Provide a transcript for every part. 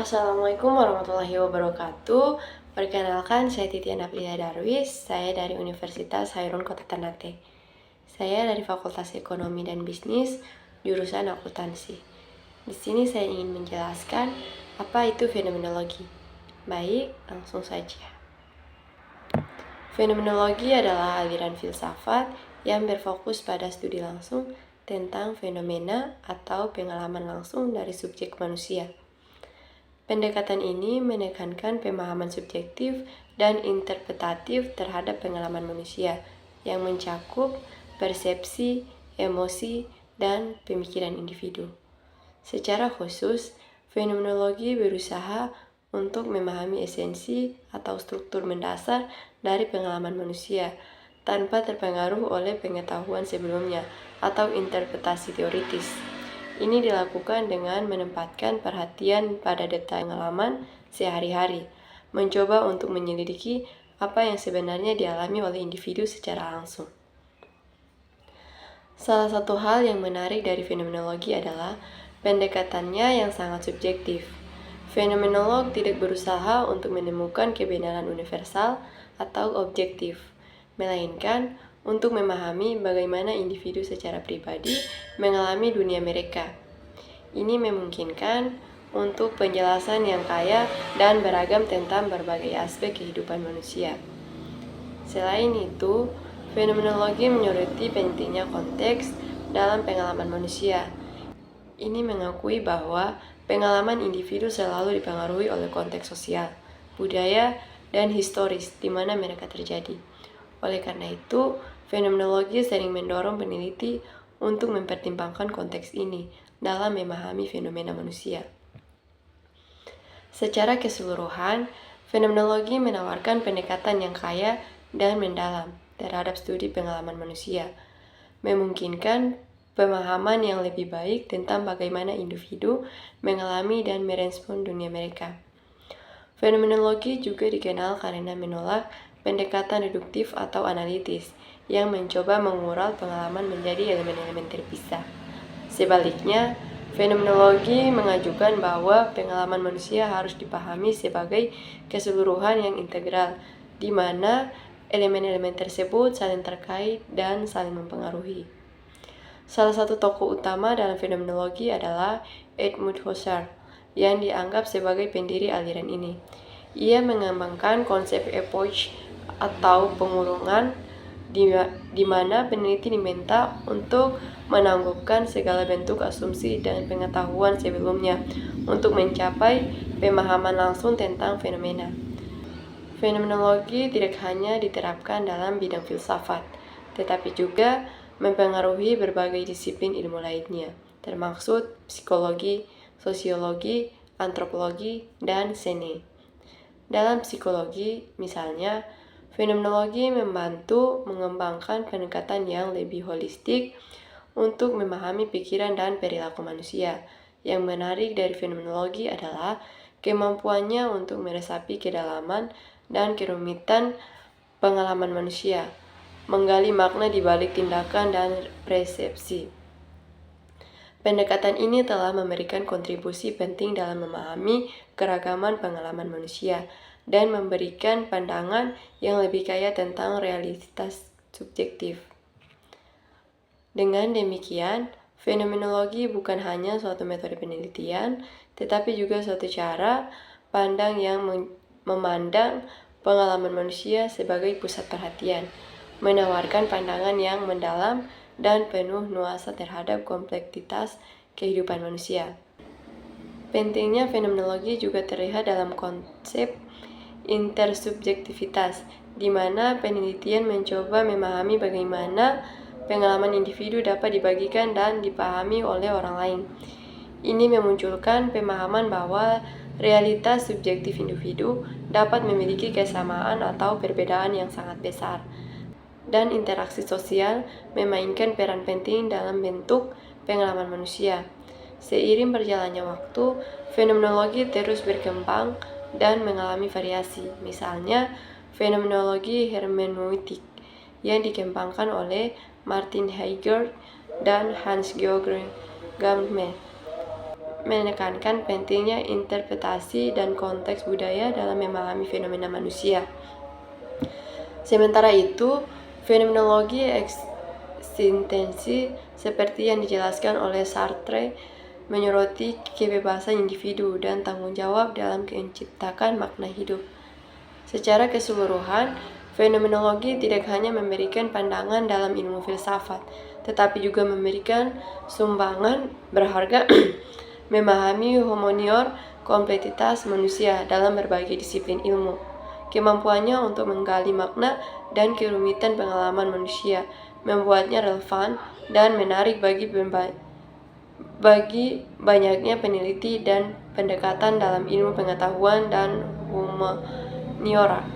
Assalamualaikum warahmatullahi wabarakatuh. Perkenalkan, saya Titian Aprilia Darwis. Saya dari Universitas Hairun Kota Ternate. Saya dari Fakultas Ekonomi dan Bisnis, jurusan akuntansi. Di sini saya ingin menjelaskan apa itu fenomenologi. Baik, langsung saja. Fenomenologi adalah aliran filsafat yang berfokus pada studi langsung tentang fenomena atau pengalaman langsung dari subjek manusia. Pendekatan ini menekankan pemahaman subjektif dan interpretatif terhadap pengalaman manusia yang mencakup persepsi, emosi, dan pemikiran individu. Secara khusus, fenomenologi berusaha untuk memahami esensi atau struktur mendasar dari pengalaman manusia tanpa terpengaruh oleh pengetahuan sebelumnya atau interpretasi teoritis. Ini dilakukan dengan menempatkan perhatian pada detail pengalaman sehari-hari, mencoba untuk menyelidiki apa yang sebenarnya dialami oleh individu secara langsung. Salah satu hal yang menarik dari fenomenologi adalah pendekatannya yang sangat subjektif. Fenomenolog tidak berusaha untuk menemukan kebenaran universal atau objektif, melainkan untuk memahami bagaimana individu secara pribadi mengalami dunia mereka. Ini memungkinkan untuk penjelasan yang kaya dan beragam tentang berbagai aspek kehidupan manusia. Selain itu, fenomenologi menyoroti pentingnya konteks dalam pengalaman manusia. Ini mengakui bahwa pengalaman individu selalu dipengaruhi oleh konteks sosial, budaya, dan historis di mana mereka terjadi. Oleh karena itu, fenomenologi sering mendorong peneliti untuk mempertimbangkan konteks ini dalam memahami fenomena manusia. Secara keseluruhan, fenomenologi menawarkan pendekatan yang kaya dan mendalam terhadap studi pengalaman manusia, memungkinkan pemahaman yang lebih baik tentang bagaimana individu mengalami dan merespon dunia mereka. Fenomenologi juga dikenal karena menolak pendekatan reduktif atau analitis yang mencoba mengural pengalaman menjadi elemen-elemen terpisah. Sebaliknya, fenomenologi mengajukan bahwa pengalaman manusia harus dipahami sebagai keseluruhan yang integral, di mana elemen-elemen tersebut saling terkait dan saling mempengaruhi. Salah satu tokoh utama dalam fenomenologi adalah Edmund Husserl, yang dianggap sebagai pendiri aliran ini. Ia mengembangkan konsep epoch atau pengurungan di mana peneliti diminta untuk menanggungkan segala bentuk asumsi dan pengetahuan sebelumnya untuk mencapai pemahaman langsung tentang fenomena. Fenomenologi tidak hanya diterapkan dalam bidang filsafat, tetapi juga mempengaruhi berbagai disiplin ilmu lainnya, termasuk psikologi, sosiologi, antropologi, dan seni. Dalam psikologi, misalnya, fenomenologi membantu mengembangkan pendekatan yang lebih holistik untuk memahami pikiran dan perilaku manusia. Yang menarik dari fenomenologi adalah kemampuannya untuk meresapi kedalaman dan kerumitan pengalaman manusia, menggali makna di balik tindakan dan persepsi. Pendekatan ini telah memberikan kontribusi penting dalam memahami keragaman pengalaman manusia dan memberikan pandangan yang lebih kaya tentang realitas subjektif. Dengan demikian, fenomenologi bukan hanya suatu metode penelitian, tetapi juga suatu cara pandang yang memandang pengalaman manusia sebagai pusat perhatian, menawarkan pandangan yang mendalam dan penuh nuansa terhadap kompleksitas kehidupan manusia. Pentingnya fenomenologi juga terlihat dalam konsep intersubjektivitas, di mana penelitian mencoba memahami bagaimana pengalaman individu dapat dibagikan dan dipahami oleh orang lain. Ini memunculkan pemahaman bahwa realitas subjektif individu dapat memiliki kesamaan atau perbedaan yang sangat besar, dan interaksi sosial memainkan peran penting dalam bentuk pengalaman manusia. Seiring berjalannya waktu, fenomenologi terus berkembang dan mengalami variasi. Misalnya, fenomenologi hermeneutik yang dikembangkan oleh Martin Heidegger dan Hans-Georg Gadamer. menekankan pentingnya interpretasi dan konteks budaya dalam memahami fenomena manusia. Sementara itu, fenomenologi eksistensi seperti yang dijelaskan oleh Sartre menyoroti kebebasan individu dan tanggung jawab dalam menciptakan makna hidup. Secara keseluruhan, fenomenologi tidak hanya memberikan pandangan dalam ilmu filsafat, tetapi juga memberikan sumbangan berharga memahami humaniora kompleksitas manusia dalam berbagai disiplin ilmu. Kemampuannya untuk menggali makna dan kerumitan pengalaman manusia membuatnya relevan dan menarik bagi banyaknya peneliti dan pendekatan dalam ilmu pengetahuan dan humaniora.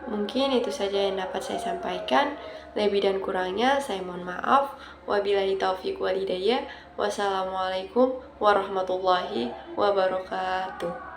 Mungkin itu saja yang dapat saya sampaikan. Lebih dan kurangnya saya mohon maaf. Wabillahi taufiq wal hidayah. Wassalamualaikum warahmatullahi wabarakatuh.